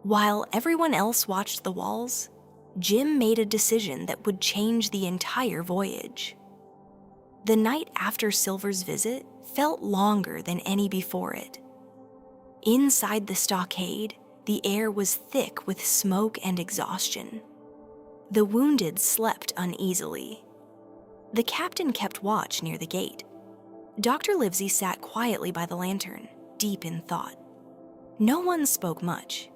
While everyone else watched the walls, Jim made a decision that would change the entire voyage. The night after Silver's visit felt longer than any before it. Inside the stockade, the air was thick with smoke and exhaustion. The wounded slept uneasily. The captain kept watch near the gate. Dr. Livesey sat quietly by the lantern, deep in thought. No one spoke much.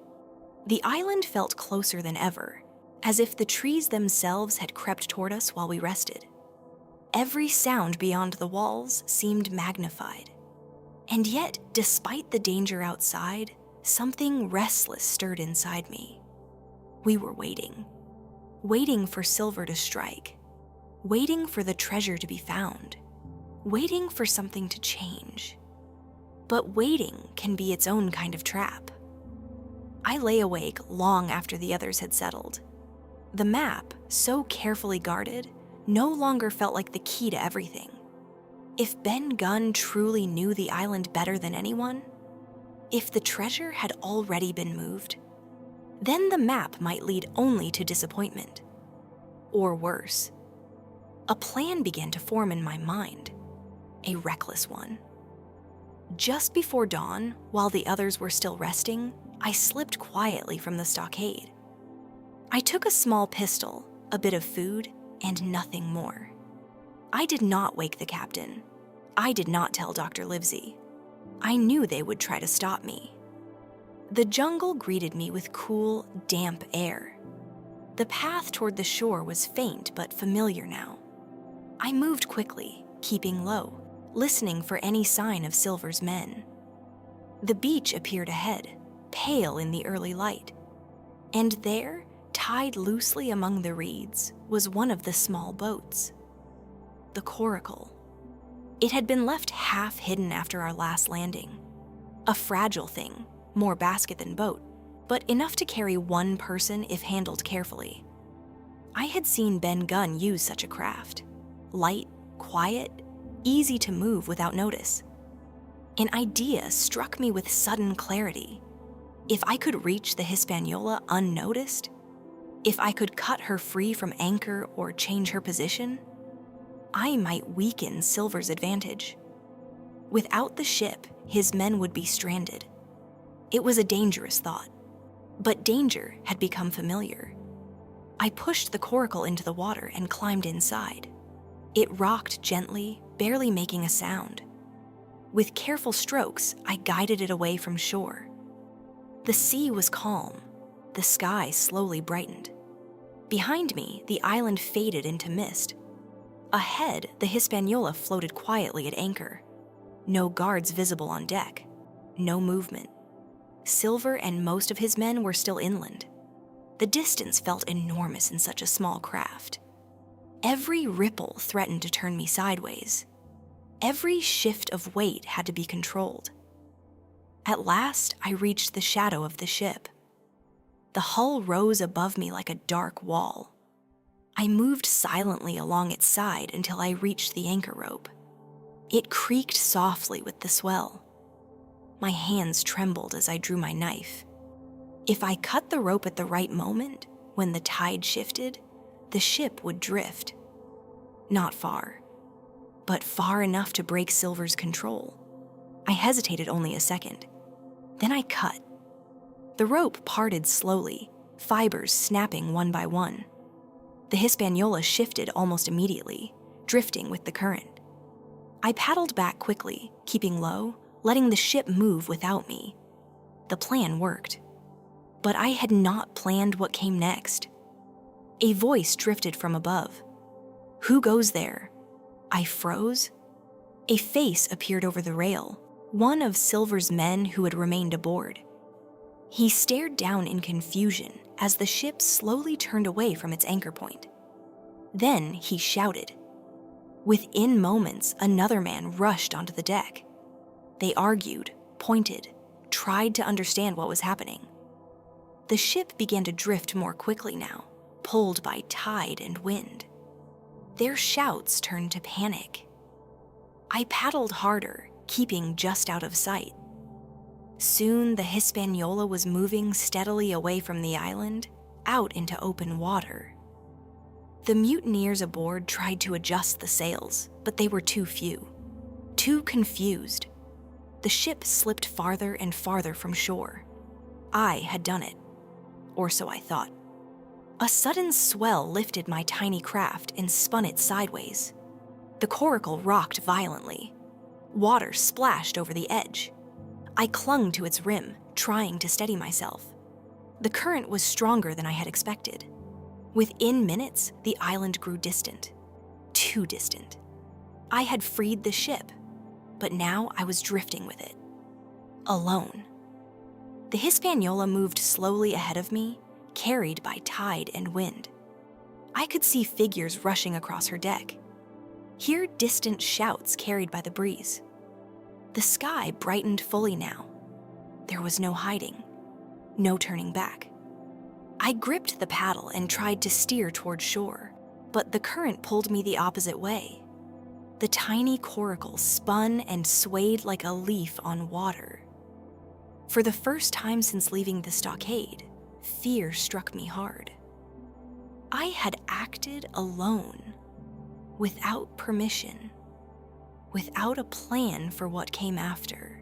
The island felt closer than ever, as if the trees themselves had crept toward us while we rested. Every sound beyond the walls seemed magnified. And yet, despite the danger outside, something restless stirred inside me. We were waiting. Waiting for Silver to strike. Waiting for the treasure to be found. Waiting for something to change. But waiting can be its own kind of trap. I lay awake long after the others had settled. The map, so carefully guarded, no longer felt like the key to everything. If Ben Gunn truly knew the island better than anyone, if the treasure had already been moved, then the map might lead only to disappointment. Or worse. A plan began to form in my mind, a reckless one. Just before dawn, while the others were still resting, I slipped quietly from the stockade. I took a small pistol, a bit of food, and nothing more. I did not wake the captain. I did not tell Dr. Livesey. I knew they would try to stop me. The jungle greeted me with cool, damp air. The path toward the shore was faint but familiar now. I moved quickly, keeping low, listening for any sign of Silver's men. The beach appeared ahead, pale in the early light. And there, tied loosely among the reeds, was one of the small boats. The coracle. It had been left half hidden after our last landing. A fragile thing, more basket than boat, but enough to carry one person if handled carefully. I had seen Ben Gunn use such a craft. Light, quiet, easy to move without notice. An idea struck me with sudden clarity. If I could reach the Hispaniola unnoticed, if I could cut her free from anchor or change her position, I might weaken Silver's advantage. Without the ship, his men would be stranded. It was a dangerous thought, but danger had become familiar. I pushed the coracle into the water and climbed inside. It rocked gently, barely making a sound. With careful strokes, I guided it away from shore. The sea was calm. The sky slowly brightened. Behind me, the island faded into mist. Ahead, the Hispaniola floated quietly at anchor. No guards visible on deck. No movement. Silver and most of his men were still inland. The distance felt enormous in such a small craft. Every ripple threatened to turn me sideways. Every shift of weight had to be controlled. At last, I reached the shadow of the ship. The hull rose above me like a dark wall. I moved silently along its side until I reached the anchor rope. It creaked softly with the swell. My hands trembled as I drew my knife. If I cut the rope at the right moment, when the tide shifted, the ship would drift. Not far, but far enough to break Silver's control. I hesitated only a second. Then I cut. The rope parted slowly, fibers snapping one by one. The Hispaniola shifted almost immediately, drifting with the current. I paddled back quickly, keeping low, letting the ship move without me. The plan worked. But I had not planned what came next. A voice drifted from above. "Who goes there?" I froze. A face appeared over the rail, one of Silver's men who had remained aboard. He stared down in confusion as the ship slowly turned away from its anchor point. Then he shouted. Within moments, another man rushed onto the deck. They argued, pointed, tried to understand what was happening. The ship began to drift more quickly now, pulled by tide and wind. Their shouts turned to panic. I paddled harder, keeping just out of sight. Soon the Hispaniola was moving steadily away from the island, out into open water. The mutineers aboard tried to adjust the sails, but they were too few, too confused. The ship slipped farther and farther from shore. I had done it, or so I thought. A sudden swell lifted my tiny craft and spun it sideways. The coracle rocked violently. Water splashed over the edge. I clung to its rim, trying to steady myself. The current was stronger than I had expected. Within minutes, the island grew distant. Too distant. I had freed the ship, but now I was drifting with it. Alone. The Hispaniola moved slowly ahead of me, carried by tide and wind. I could see figures rushing across her deck. Hear distant shouts carried by the breeze. The sky brightened fully now. There was no hiding, no turning back. I gripped the paddle and tried to steer toward shore, but the current pulled me the opposite way. The tiny coracle spun and swayed like a leaf on water. For the first time since leaving the stockade, fear struck me hard. I had acted alone, without permission, without a plan for what came after.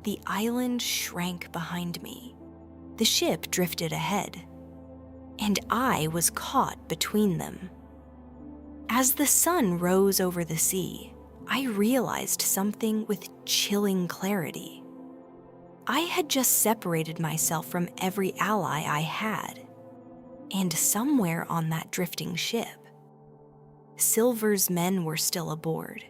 The island shrank behind me. The ship drifted ahead, and I was caught between them. As the sun rose over the sea, I realized something with chilling clarity. I had just separated myself from every ally I had, and somewhere on that drifting ship, Silver's men were still aboard.